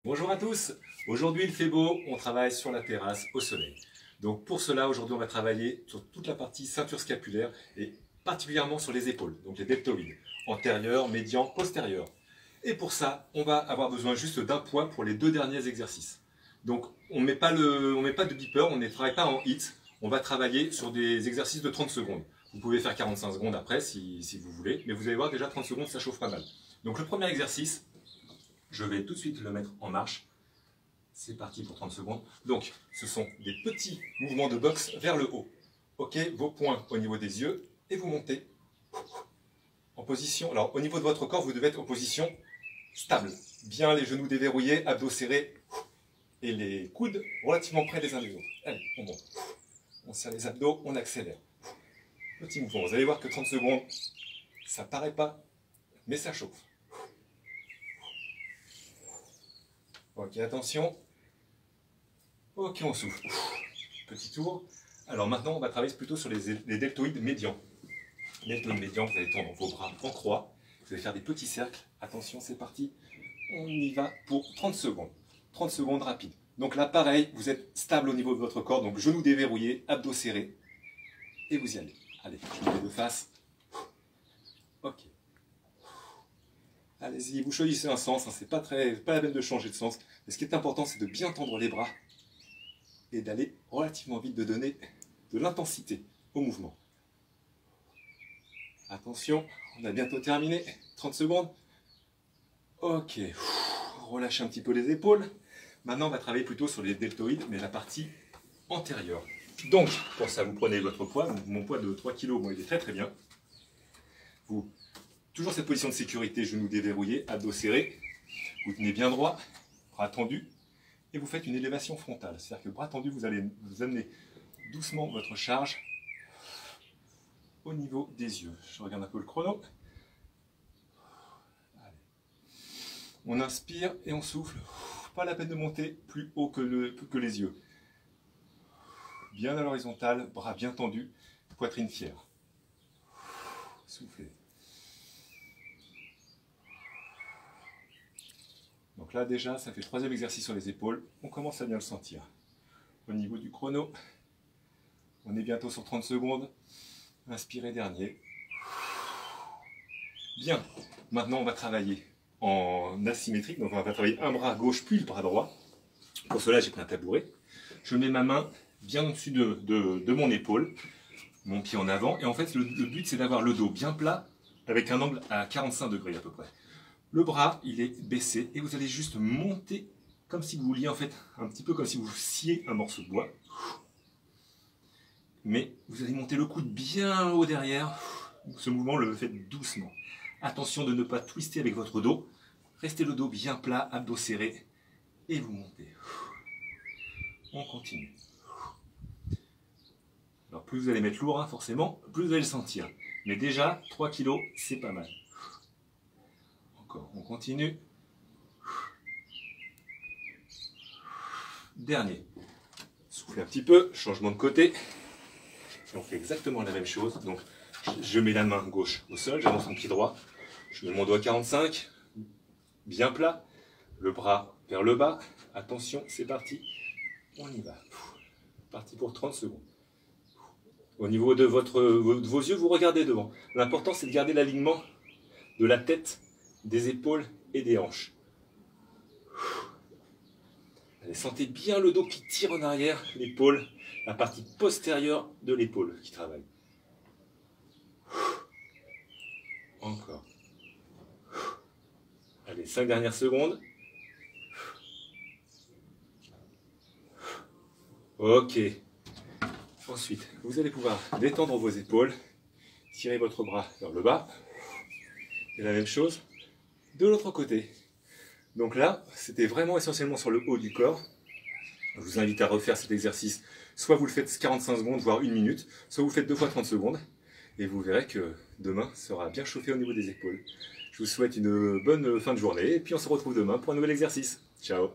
Bonjour à tous, aujourd'hui il fait beau, on travaille sur la terrasse au soleil. Donc pour cela, aujourd'hui on va travailler sur toute la partie ceinture scapulaire et particulièrement sur les épaules, donc les deltoïdes, antérieur, médian, postérieur. Et pour ça, on va avoir besoin juste d'un poids pour les deux derniers exercices. Donc on ne met pas de beeper, on ne travaille pas en hit, on va travailler sur des exercices de 30 secondes. Vous pouvez faire 45 secondes après si vous voulez, mais vous allez voir déjà 30 secondes ça chauffe pas mal. Donc le premier exercice, je vais tout de suite le mettre en marche. C'est parti pour 30 secondes. Donc, ce sont des petits mouvements de boxe vers le haut. Ok, vos poings au niveau des yeux et vous montez en position. Alors, au niveau de votre corps, vous devez être en position stable. Bien les genoux déverrouillés, abdos serrés et les coudes relativement près les uns des autres. Allez, on monte. On serre les abdos, on accélère. Petit mouvement. Vous allez voir que 30 secondes, ça paraît pas, mais ça chauffe. Ok, attention. Ok, on souffle. Petit tour. Alors maintenant, on va travailler plutôt sur les deltoïdes médians. Deltoïdes médians, vous allez tendre vos bras en croix. Vous allez faire des petits cercles. Attention, c'est parti. On y va pour 30 secondes. 30 secondes rapides. Donc là, pareil, vous êtes stable au niveau de votre corps. Donc genoux déverrouillés, abdos serrés. Et vous y allez. Allez, je mets de face. Ok. Allez-y, vous choisissez un sens, hein, c'est pas la peine de changer de sens. Mais ce qui est important, c'est de bien tendre les bras et d'aller relativement vite, de donner de l'intensité au mouvement. Attention, on a bientôt terminé. 30 secondes. Ok, relâchez un petit peu les épaules. Maintenant, on va travailler plutôt sur les deltoïdes, mais la partie antérieure. Donc, pour ça, vous prenez votre poids. Mon poids de 3 kg, bon, il est très très bien. Vous toujours cette position de sécurité, genoux déverrouillés, abdos serrés. Vous tenez bien droit, bras tendus, et vous faites une élévation frontale. C'est-à-dire que bras tendus, vous allez vous amener doucement votre charge au niveau des yeux. Je regarde un peu le chrono. Allez. On inspire et on souffle. Pas la peine de monter plus haut que les yeux. Bien à l'horizontale, bras bien tendus, poitrine fière. Soufflez. Donc là déjà, ça fait le troisième exercice sur les épaules. On commence à bien le sentir. Au niveau du chrono, on est bientôt sur 30 secondes. Inspirez dernier. Bien. Maintenant, on va travailler en asymétrique. Donc on va travailler un bras gauche puis le bras droit. Pour cela, j'ai pris un tabouret. Je mets ma main bien au-dessus de mon épaule. Mon pied en avant. Et en fait, le but, c'est d'avoir le dos bien plat avec un angle à 45 degrés à peu près. Le bras, il est baissé et vous allez juste monter comme si vous vouliez, en fait, un petit peu comme si vous sciez un morceau de bois. Mais vous allez monter le coude bien haut derrière. Ce mouvement, le faites doucement. Attention de ne pas twister avec votre dos. Restez le dos bien plat, abdos serrés. Et vous montez. On continue. Alors plus vous allez mettre lourd, hein, forcément, plus vous allez le sentir. Mais déjà, 3 kg, c'est pas mal. Encore, on continue. Dernier. Soufflez un petit peu, changement de côté. Et on fait exactement la même chose. Donc, je mets la main gauche au sol, j'avance mon pied droit. Je mets mon doigt 45, bien plat. Le bras vers le bas. Attention, c'est parti. On y va. Parti pour 30 secondes. Au niveau de vos yeux, vous regardez devant. L'important, c'est de garder l'alignement de la tête, des épaules et des hanches. Allez, sentez bien le dos qui tire en arrière, l'épaule, la partie postérieure de l'épaule qui travaille. Encore. Allez, 5 dernières secondes. Ok. Ensuite, vous allez pouvoir détendre vos épaules, tirer votre bras vers le bas. Et la même chose de l'autre côté. Donc là, c'était vraiment essentiellement sur le haut du corps. Je vous invite à refaire cet exercice. Soit vous le faites 45 secondes, voire 1 minute, soit vous le faites 2 fois 30 secondes. Et vous verrez que demain sera bien chauffé au niveau des épaules. Je vous souhaite une bonne fin de journée et puis on se retrouve demain pour un nouvel exercice. Ciao!